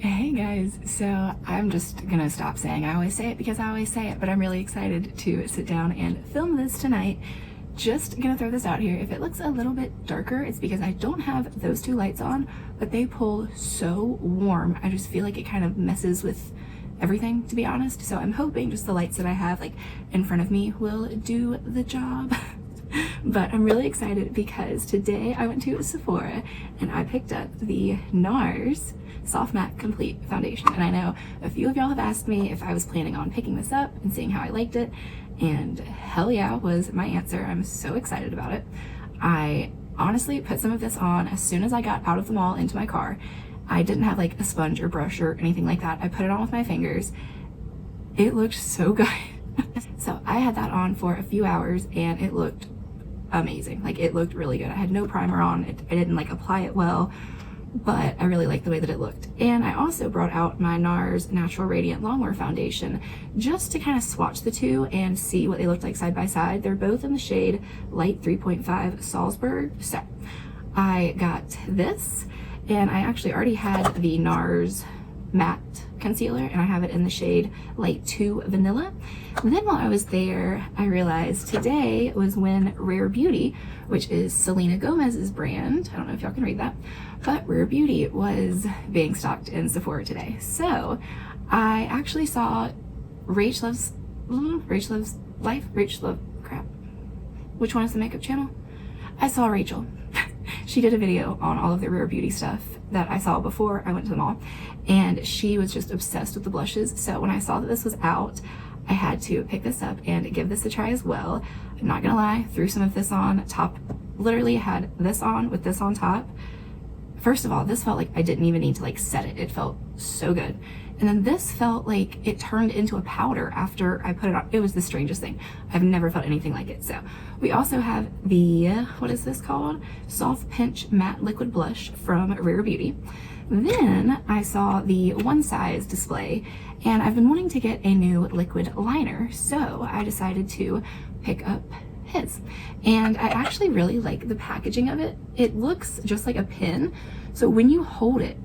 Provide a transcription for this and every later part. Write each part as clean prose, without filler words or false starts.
Hey guys, so I'm just gonna stop saying I always say it because I always say it, but I'm really excited to sit down and film this tonight. Just gonna throw this out here. If it looks a little bit darker, it's because I don't have those two lights on, but they pull so warm. I just feel like it kind of messes with everything, to be honest. So I'm hoping just the lights that I have like in front of me will do the job. But I'm really excited because today I went to Sephora and I picked up the Nars Soft Matte Complete Foundation. And I know a few of y'all have asked me if I was planning on picking this up and seeing how I liked it. And hell yeah was my answer. I'm so excited about it. I honestly put some of this on as soon as I got out of the mall into my car. I didn't have like a sponge or brush or anything like that. I put it on with my fingers. It looked so good. So I had that on for a few hours and it looked amazing. Like, it looked really good. I had no primer on it. I didn't like apply it well, but I really liked the way that it looked. And I also brought out my Nars Natural Radiant Longwear Foundation just to kind of swatch the two and see what they looked like side by side. They're both in the shade Light 3.5 Salzburg. So I got this, and I actually already had the Nars matte concealer, and I have it in the shade Light 2 Vanilla. And then while I was there, I realized today was when Rare Beauty, which is Selena Gomez's brand, I don't know if y'all can read that, but Rare Beauty was being stocked in Sephora today. So I actually saw Rach Loves Life, crap. Which one is the makeup channel? I saw Rachel. She did a video on all of the Rare Beauty stuff that I saw before I went to the mall, and she was just obsessed with the blushes. So when I saw that this was out, I had to pick this up and give this a try as well. I'm not gonna lie, threw some of this on top, literally had this on with this on top. First of all, this felt like I didn't even need to like set it. It felt so good. And then this felt like it turned into a powder after I put it on. It was the strangest thing. I've never felt anything like it. So we also have the, what is this called? Soft Pinch Matte Liquid Blush from Rare Beauty. Then I saw the One Size display, and I've been wanting to get a new liquid liner. So I decided to pick up his. And I actually really like the packaging of it. It looks just like a pin. So when you hold it,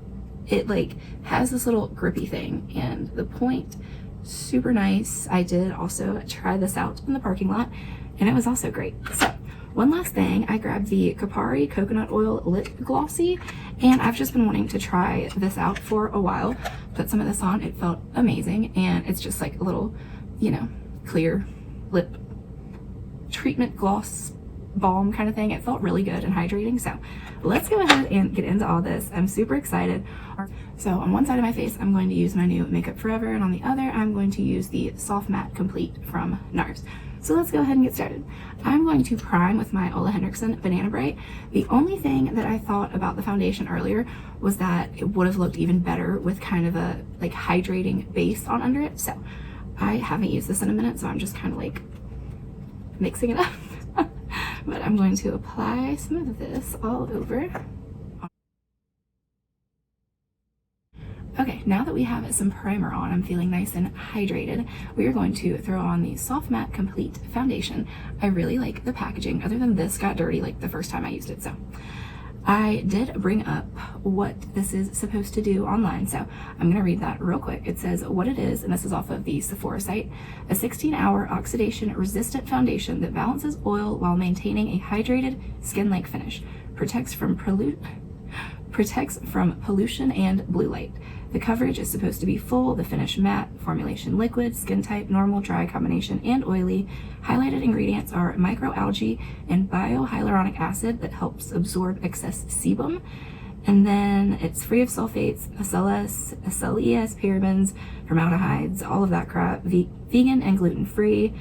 it like has this little grippy thing, and the point, super nice. I did also try this out in the parking lot, and it was also great. So one last thing, I grabbed the Kapari Coconut Oil Lip Glossy, and I've just been wanting to try this out for a while. Put some of this on, it felt amazing, and it's just like a little, you know, clear lip treatment gloss balm kind of thing. It felt really good and hydrating. So let's go ahead and get into all this. I'm super excited. So on one side of my face, I'm going to use my new Makeup Forever, and on the other, I'm going to use the Soft Matte Complete from Nars. So let's go ahead and get started. I'm going to prime with my Ole Henriksen Banana Bright. The only thing that I thought about the foundation earlier was that it would have looked even better with kind of a like hydrating base on under it. So I haven't used this in a minute, so I'm just kind of like mixing it up. But I'm going to apply some of this all over. Okay, now that we have some primer on, I'm feeling nice and hydrated. We are going to throw on the Soft Matte Complete Foundation. I really like the packaging, other than this got dirty like the first time I used it. So I did bring up what this is supposed to do online, so I'm going to read that real quick. It says what it is, and this is off of the Sephora site: a 16-hour oxidation-resistant foundation that balances oil while maintaining a hydrated, skin-like finish, protects from pollution and blue light. The coverage is supposed to be full, the finish matte, formulation liquid, skin type normal, dry combination, and oily. Highlighted ingredients are microalgae and biohyaluronic acid that helps absorb excess sebum. And then it's free of sulfates, SLS, SLES, parabens, formaldehydes, all of that crap, vegan and gluten-free.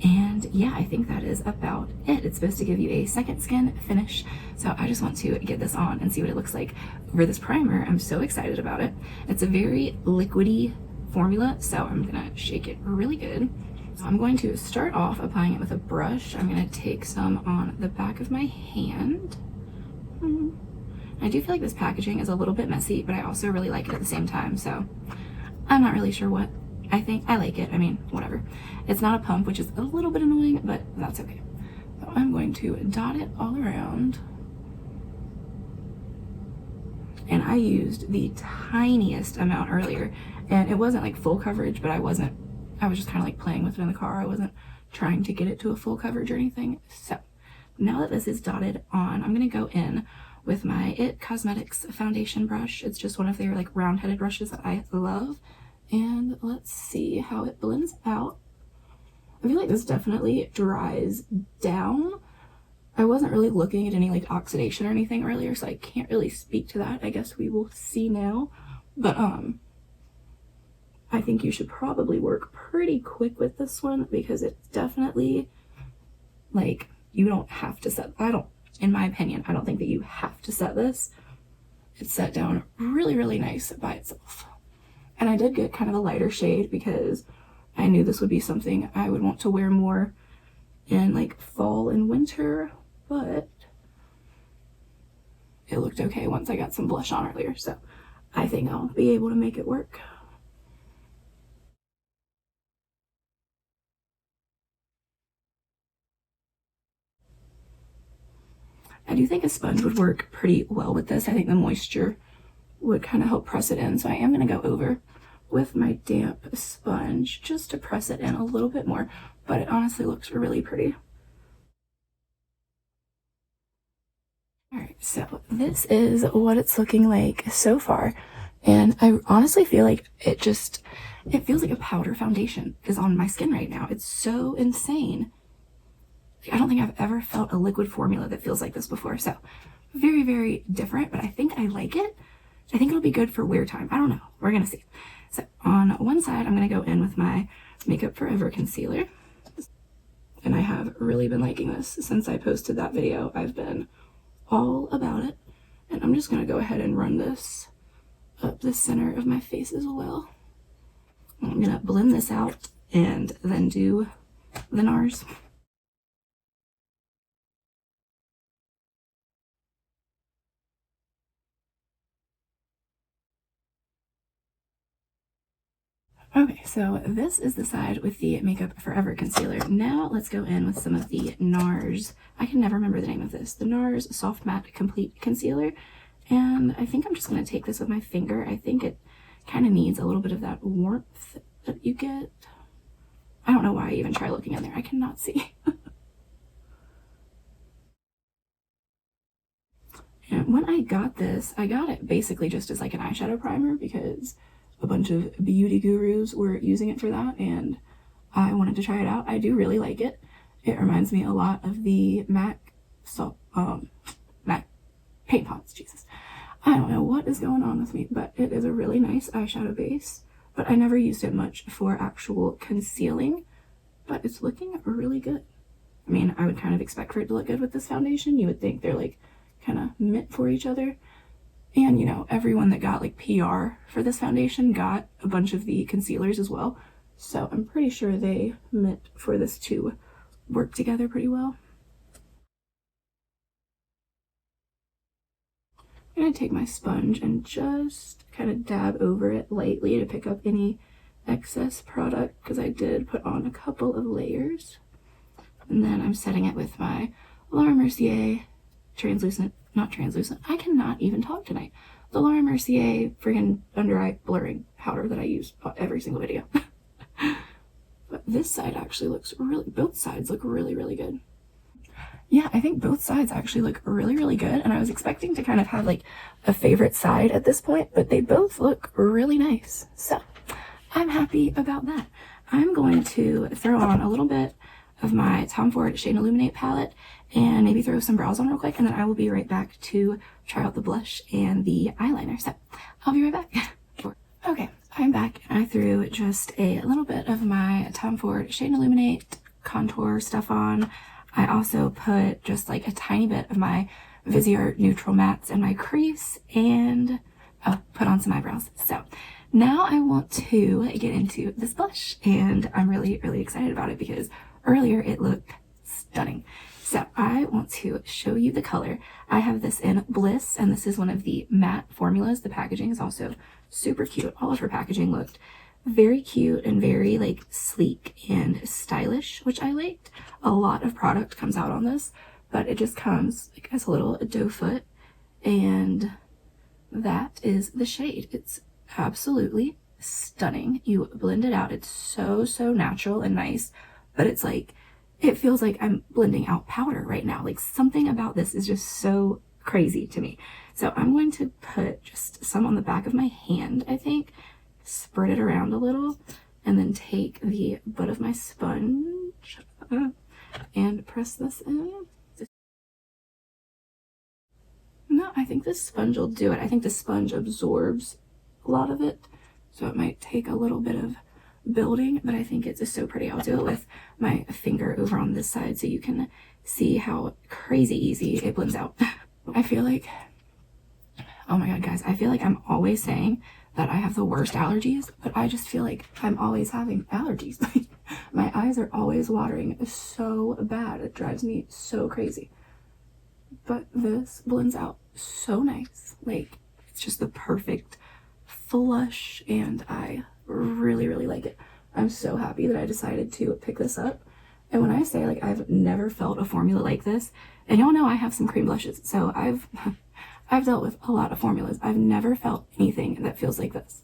And yeah, I think that is about it. It's supposed to give you a second skin finish. So I just want to get this on and see what it looks like over this primer. I'm so excited about it. It's a very liquidy formula, so I'm gonna shake it really good. So I'm going to start off applying it with a brush. I'm gonna take some on the back of my hand. I do feel like this packaging is a little bit messy, but I also really like it at the same time. So I'm not really sure what I think. I like it. I mean, whatever. It's not a pump, which is a little bit annoying, but that's okay. So I'm going to dot it all around. and I used the tiniest amount earlier, and it wasn't like full coverage, but I was just kind of like playing with it in the car. I wasn't trying to get it to a full coverage or anything. So now that this is dotted on, I'm going to go in with my It Cosmetics foundation brush. It's just one of their like round-headed brushes that I love. And let's see how it blends out. I feel like this definitely dries down. I wasn't really looking at any like oxidation or anything earlier, so I can't really speak to that. I guess we will see now. But I think you should probably work pretty quick with this one because it's definitely like, you don't have to set, in my opinion, I don't think that you have to set this. It's set down really, really nice by itself. And I did get kind of a lighter shade because I knew this would be something I would want to wear more in like fall and winter, but it looked okay once I got some blush on earlier, so I think I'll be able to make it work. I do think a sponge would work pretty well with this. I think the moisture would kind of help press it in, so I am going to go over with my damp sponge just to press it in a little bit more, but it honestly looks really pretty. Alright, so this is what it's looking like so far, and I honestly feel like it feels like a powder foundation is on my skin right now. It's so insane. I don't think I've ever felt a liquid formula that feels like this before, so very, very different, but I think I like it. I think it'll be good for wear time. I don't know. We're going to see. So on one side, I'm going to go in with my Makeup Forever concealer. And I have really been liking this since I posted that video. I've been all about it. And I'm just going to go ahead and run this up the center of my face as well. I'm going to blend this out and then do the Nars. Okay, so this is the side with the Makeup Forever concealer. Now let's go in with some of the Nars. I can never remember the name of this. The Nars Soft Matte Complete Concealer. And I think I'm just going to take this with my finger. I think it kind of needs a little bit of that warmth that you get. I don't know why I even try looking in there. I cannot see. And when I got this, I got it basically just as like an eyeshadow primer because a bunch of beauty gurus were using it for that, and I wanted to try it out. I do really like it. It reminds me a lot of the MAC paint pots. Jesus, I don't know what is going on with me, but it is a really nice eyeshadow base. But I never used it much for actual concealing, but it's looking really good. I mean, I would kind of expect for it to look good with this foundation. You would think they're like kind of meant for each other. And, you know, everyone that got like PR for this foundation got a bunch of the concealers as well. So I'm pretty sure they meant for this to work together pretty well. I'm going to take my sponge and just kind of dab over it lightly to pick up any excess product because I did put on a couple of layers. And then I'm setting it with my Laura Mercier not translucent, I cannot even talk tonight. The Laura Mercier friggin' under eye blurring powder that I use on every single video. But this side actually looks both sides look really, really good. Yeah, I think both sides actually look really, really good. And I was expecting to kind of have like a favorite side at this point, but they both look really nice. So I'm happy about that. I'm going to throw on a little bit of my Tom Ford Shade Illuminate palette and maybe throw some brows on real quick, and then I will be right back to try out the blush and the eyeliner. So I'll be right back. Okay, I'm back, and I threw just a little bit of my Tom Ford Shade Illuminate contour stuff on. I also put just like a tiny bit of my Viseart Neutral Mattes in my crease and put on some eyebrows. So now I want to get into this blush, and I'm really, really excited about it because earlier it looked stunning. So I want to show you the color. I have this in Bliss, and this is one of the matte formulas. The packaging is also super cute. All of her packaging looked very cute and very like sleek and stylish, which I liked. A lot of product comes out on this, but it just comes like as a little doe foot, and that is the shade. It's absolutely stunning. You blend it out. It's so, so natural and nice, but it's like, it feels like I'm blending out powder right now. Like something about this is just so crazy to me. So I'm going to put just some on the back of my hand, I think, spread it around a little, and then take the butt of my sponge and press this in. No, I think this sponge will do it. I think the sponge absorbs a lot of it, so it might take a little bit of building, but I think it's just so pretty. I'll do it with my finger over on this side so you can see how crazy easy it blends out. I feel like, oh my god guys, I feel like I'm always saying that I have the worst allergies, but I just feel like I'm always having allergies. My eyes are always watering so bad. It drives me so crazy. But this blends out so nice. Like, it's just the perfect flush, and I really, really like it. I'm so happy that I decided to pick this up. And when I say, like, I've never felt a formula like this, and y'all know I have some cream blushes, so I've dealt with a lot of formulas. I've never felt anything that feels like this.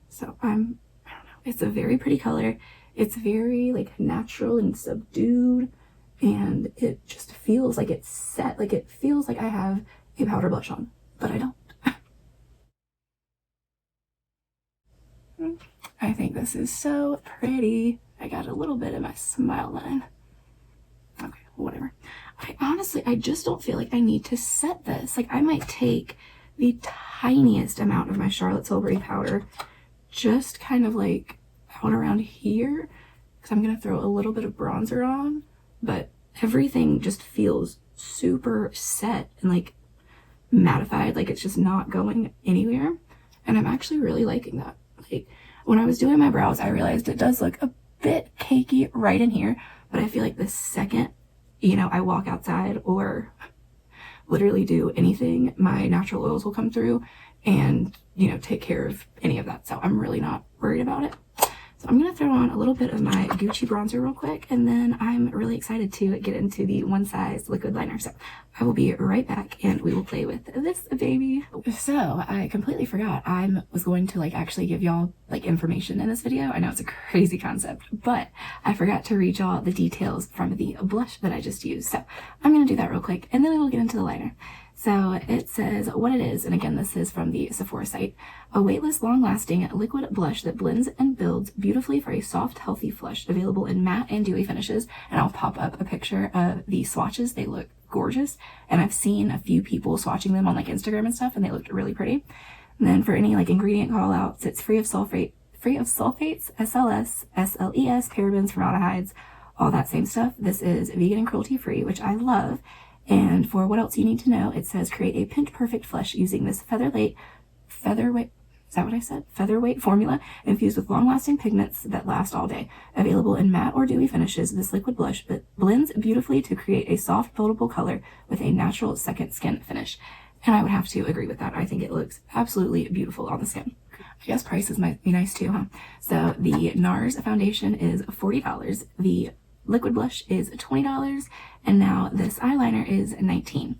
So I don't know. It's a very pretty color. It's very, like, natural and subdued, and it just feels like it's set. Like, it feels like I have a powder blush on, but I don't. I think this is so pretty. I got a little bit of my smile line. Okay, whatever. I just don't feel like I need to set this. Like, I might take the tiniest amount of my Charlotte Tilbury powder, just kind of like out around here, because I'm going to throw a little bit of bronzer on, but everything just feels super set and like mattified, like it's just not going anywhere. And I'm actually really liking that. Like, when I was doing my brows, I realized it does look a bit cakey right in here, but I feel like the second, you know, I walk outside or literally do anything, my natural oils will come through and, you know, take care of any of that. So I'm really not worried about it. So I'm going to throw on a little bit of my Gucci bronzer real quick, and then I'm really excited to get into the One Size liquid liner. So I will be right back and we will play with this baby. So I completely forgot I was going to like actually give y'all like information in this video. I know it's a crazy concept, but I forgot to read y'all the details from the blush that I just used. So I'm going to do that real quick and then we will get into the liner. So it says what it is, and again, this is from the Sephora site. A weightless, long-lasting liquid blush that blends and builds beautifully for a soft, healthy flush, available in matte and dewy finishes. And I'll pop up a picture of the swatches. They look gorgeous, and I've seen a few people swatching them on like Instagram and stuff, and they looked really pretty. And then for any like ingredient call outs, it's free of sulfates, SLS, SLES, parabens, formaldehydes, all that same stuff. This is vegan and cruelty free, which I love. And for what else you need to know, it says create a pinch perfect flush using this featherweight, is that what I said? Featherweight formula infused with long-lasting pigments that last all day. Available in matte or dewy finishes, this liquid blush blends beautifully to create a soft, buildable color with a natural second skin finish. And I would have to agree with that. I think it looks absolutely beautiful on the skin. I guess prices might be nice too, huh? So the Nars foundation is $40. The liquid blush is $20, and now this eyeliner is $19.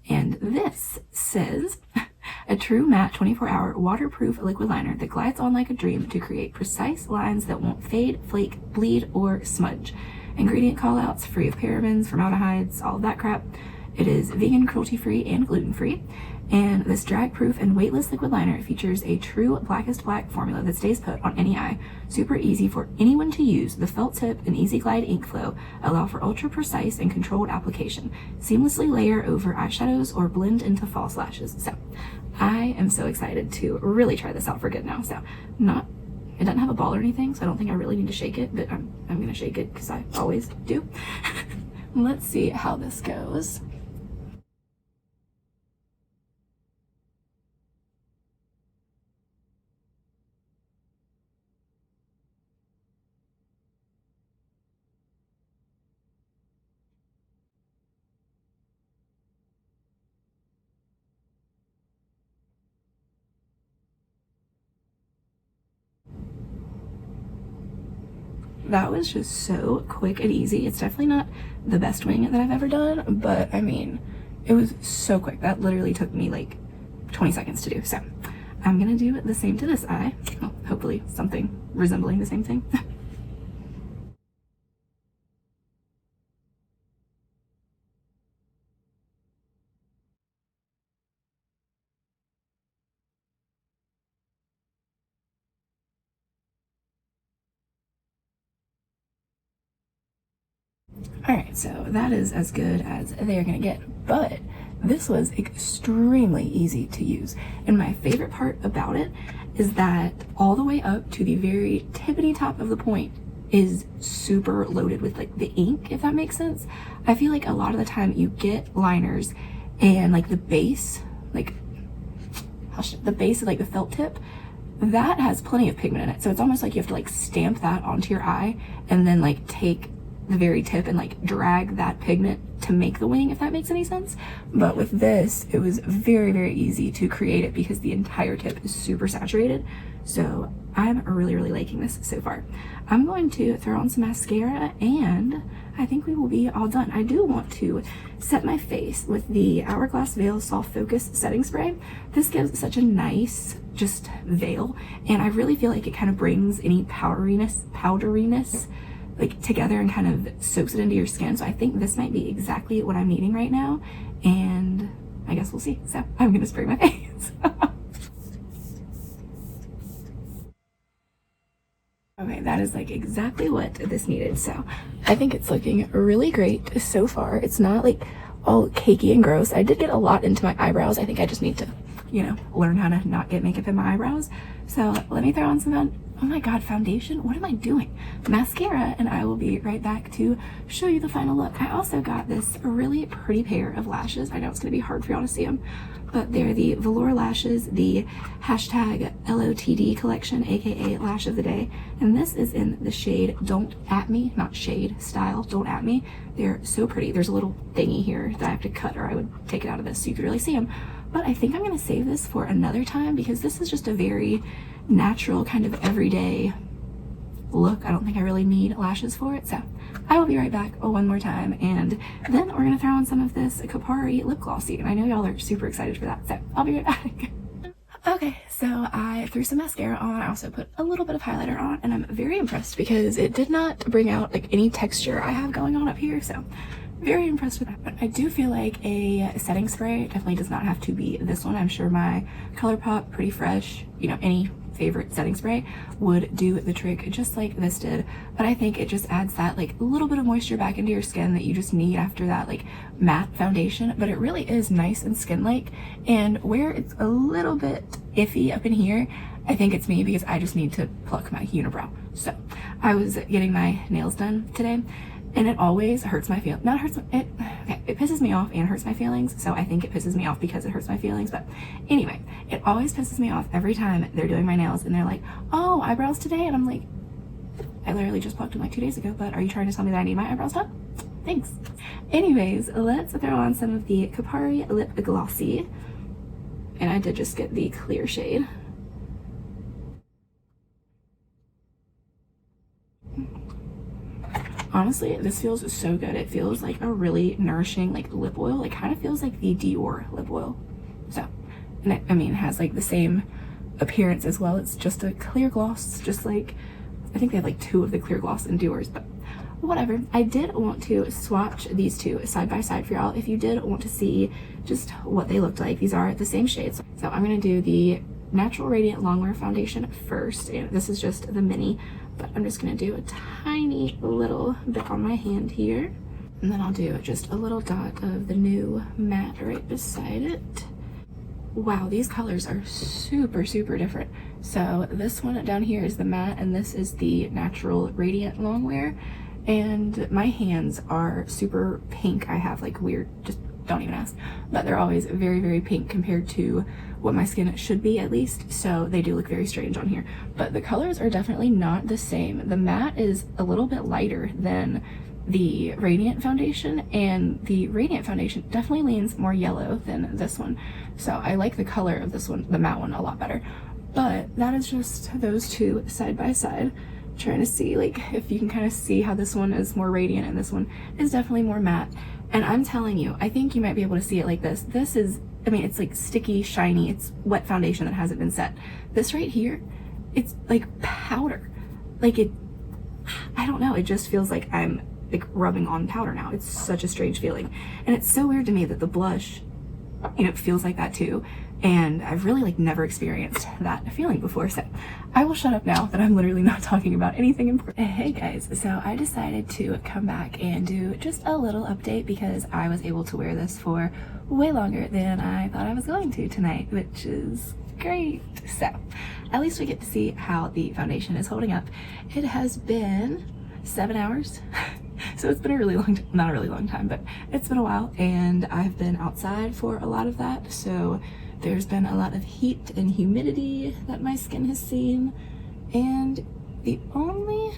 And this says a true matte 24-hour waterproof liquid liner that glides on like a dream to create precise lines that won't fade, flake, bleed, or smudge. Ingredient callouts: free of parabens, formaldehydes, all of that crap. It is vegan, cruelty-free, and gluten-free. And this drag-proof and weightless liquid liner features a true blackest black formula that stays put on any eye. Super easy for anyone to use. The felt tip and easy glide ink flow allow for ultra-precise and controlled application. Seamlessly layer over eyeshadows or blend into false lashes. So I am so excited to really try this out for good now. So it doesn't have a ball or anything, so I don't think I really need to shake it, but I'm going to shake it because I always do. Let's see how this goes. That was just so quick and easy. It's definitely not the best wing that I've ever done, but I mean, it was so quick. That literally took me like 20 seconds to do. So I'm gonna do the same to this eye. Well, hopefully something resembling the same thing. Alright, so that is as good as they're gonna get, but this was extremely easy to use. And my favorite part about it is that all the way up to the very tippity top of the point is super loaded with like the ink, if that makes sense. I feel like a lot of the time you get liners and like the base, like the base of like the felt tip, that has plenty of pigment in it. So it's almost like you have to like stamp that onto your eye and then like take the very tip and like drag that pigment to make the wing, if that makes any sense. But with this, it was very, very easy to create it because the entire tip is super saturated. So I'm really, really liking this so far. I'm going to throw on some mascara and I think we will be all done. I do want to set my face with the Hourglass Veil Soft Focus Setting Spray. This gives such a nice just veil, and I really feel like it kind of brings any powderiness like together and kind of soaks it into your skin. So I think this might be exactly what I'm needing right now, and I guess we'll see. So I'm gonna spray my face. Okay, that is like exactly what this needed. So I think it's looking really great so far. It's not like all cakey and gross. I did get a lot into my eyebrows. I think I just need to, you know, learn how to not get makeup in my eyebrows. So let me throw on some, oh my god, foundation. What am I doing? Mascara, and I will be right back to show you the final look. I also got this really pretty pair of lashes. I know it's gonna be hard for y'all to see them, but they're the velour lashes, the hashtag LOTD collection, aka Lash of the Day. And this is in the shade Don't At Me, not shade, style, Don't At Me. They're so pretty. There's a little thingy here that I have to cut, or I would take it out of this so you could really see them. But I think I'm gonna save this for another time because this is just a very natural kind of everyday look. I don't think I really need lashes for it. So I will be right back one more time, and then we're gonna throw on some of this Kapari lip glossy, and I know y'all are super excited for that, so I'll be right back. Okay, so I threw some mascara on. I also put a little bit of highlighter on, and I'm very impressed because it did not bring out like any texture I have going on up here, so very impressed with that. But I do feel like a setting spray definitely does not have to be this one. I'm sure my ColourPop Pretty Fresh, you know, any favorite setting spray would do the trick just like this did, but I think it just adds that like little bit of moisture back into your skin that you just need after that like matte foundation. But it really is nice and skin-like, and where it's a little bit iffy up in here, I think it's me because I just need to pluck my unibrow. So I was getting my nails done today, and it always hurts my feelings. Not hurts it. Okay, it pisses me off and hurts my feelings. So I think it pisses me off because it hurts my feelings. But anyway, it always pisses me off every time they're doing my nails and they're like, "Oh, eyebrows today," and I'm like, "I literally just plucked them like 2 days ago. But are you trying to tell me that I need my eyebrows done?" Thanks. Anyways, let's throw on some of the Kapari Lip Glossy, and I did just get the clear shade. Honestly, this feels so good. It feels like a really nourishing like lip oil. It kind of feels like the Dior lip oil. So, and it, I mean, it has like the same appearance as well. It's just a clear gloss, just like, I think they have like 2 of the clear gloss in Dior's, but whatever. I did want to swatch these 2 side by side for y'all if you did want to see just what they looked like. These are the same shades. So I'm gonna do the Natural Radiant Longwear Foundation first, and this is just the mini, but I'm just gonna do a tiny little bit on my hand here, and then I'll do just a little dot of the new matte right beside it. Wow, these colors are super, super different. So this one down here is the matte, and this is the Natural Radiant Longwear, and my hands are super pink. I have like weird, just don't even ask, but they're always very, very pink compared to what my skin should be, at least, so they do look very strange on here. But the colors are definitely not the same. The matte is a little bit lighter than the Radiant foundation, and the Radiant foundation definitely leans more yellow than this one. So I like the color of this one, the matte one, a lot better. But that is just those 2 side by side. Trying to see like if you can kind of see how this one is more radiant and this one is definitely more matte. And I'm telling you, I think you might be able to see it like this. This is I mean, it's like sticky, shiny, it's wet foundation that hasn't been set. This right here, it's like powder. Like I don't know, it just feels like I'm like rubbing on powder now. It's such a strange feeling. And it's so weird to me that the blush, you know, feels like that too. And I've really like never experienced that feeling before. So I will shut up now that I'm literally not talking about anything important. Hey guys, so I decided to come back and do just a little update because I was able to wear this for way longer than I thought I was going to tonight, which is great. So at least we get to see how the foundation is holding up. It has been 7 hours. So it's been a really long, not a really long time, but it's been a while, and I've been outside for a lot of that. So there's been a lot of heat and humidity that my skin has seen. And the only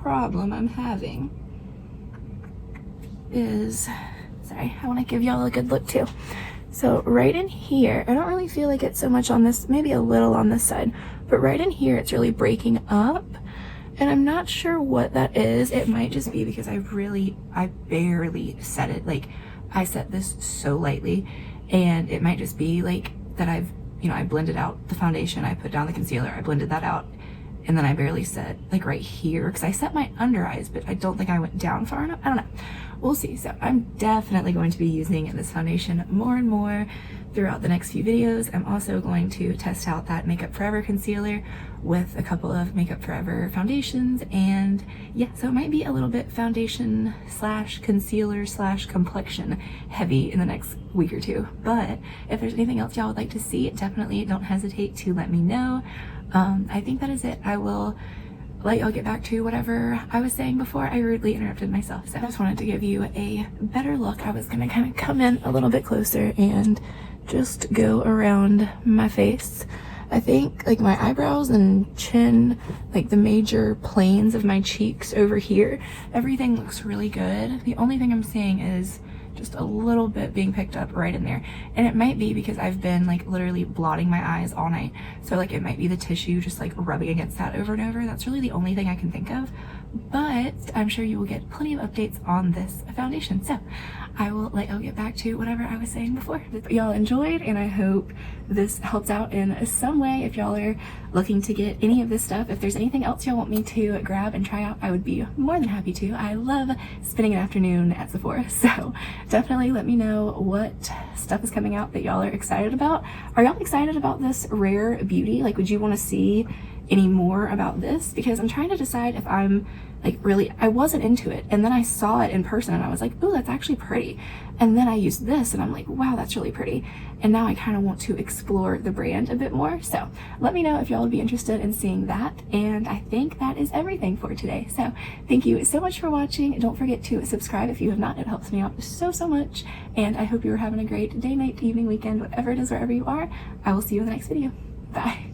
problem I'm having is, sorry, I want to give y'all a good look too. So right in here, I don't really feel like it's so much on this, maybe a little on this side, but right in here, it's really breaking up. And I'm not sure what that is. It might just be because I barely set it. Like, I set this so lightly, and it might just be like that I blended out the foundation, I put down the concealer, I blended that out, and then I barely set like right here, because I set my under eyes, but I don't think I went down far enough. I don't know. We'll see. So I'm definitely going to be using this foundation more and more throughout the next few videos. I'm also going to test out that Makeup Forever concealer with a couple of Makeup Forever foundations, and yeah, so it might be a little bit foundation slash concealer slash complexion heavy in the next week or two. But if there's anything else y'all would like to see, definitely don't hesitate to let me know. I think that is it. I will let y'all get back to whatever I was saying before I rudely interrupted myself. So I just wanted to give you a better look. I was gonna kind of come in a little bit closer and just go around my face. I think like my eyebrows and chin, like the major planes of my cheeks over here, everything looks really good. The only thing I'm seeing is just a little bit being picked up right in there, and it might be because I've been like literally blotting my eyes all night, so like it might be the tissue just like rubbing against that over and over. That's really the only thing I can think of, but I'm sure you will get plenty of updates on this foundation. So I will let y'all get back to whatever I was saying before. Y'all enjoyed, and I hope this helps out in some way. If y'all are looking to get any of this stuff, if there's anything else y'all want me to grab and try out, I would be more than happy to. I love spending an afternoon at Sephora, so definitely let me know what stuff is coming out that y'all are excited about. Are y'all excited about this Rare Beauty? Like, would you want to see any more about this? Because I'm trying to decide if I'm like really, I wasn't into it, and then I saw it in person and I was like, oh, that's actually pretty, and then I used this and I'm like, wow, that's really pretty, and now I kind of want to explore the brand a bit more. So let me know if y'all would be interested in seeing that, and I think that is everything for today. So thank you so much for watching. Don't forget to subscribe if you have not. It helps me out so much, and I hope you are having a great day, night, evening, weekend, whatever it is, wherever you are. I will see you in the next video. Bye.